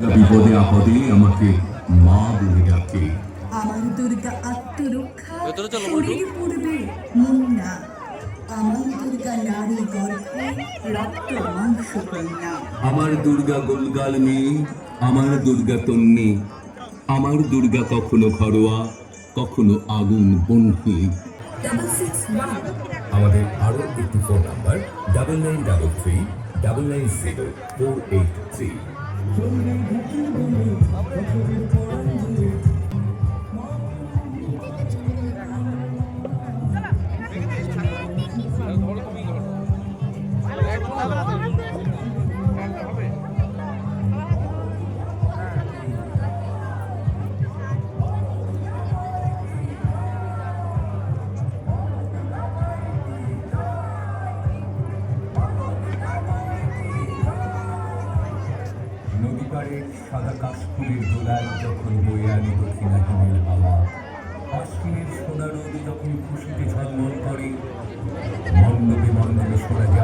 বিপদে আপদে আমাকে মা বলে ডাকে। আমার দুর্গা আত্মরক্ষা শরীর পূর্বে মুন্না। আমার দুর্গা নারী গর্ভে রক্ত মাংস কন্যা। আমার দুর্গা গোলগাল মেয়ে, আমার দুর্গা তন্নি, আমার দুর্গা কখনো ঘরোয়া, কখনো আগুন বন্ধি। 661 আমাদের আরো একটি ফোন নাম্বার 9933990483। নদী পাড়ে সাদা কাশফুলের দোলায় যখন বয়ে আনে দক্ষিণাহিনের হাওয়া, অশ্বিনের সোনা রোদ যখন খুশিতে ঝলমল করে, মণ্ডপে মণ্ডপে শোনা যায়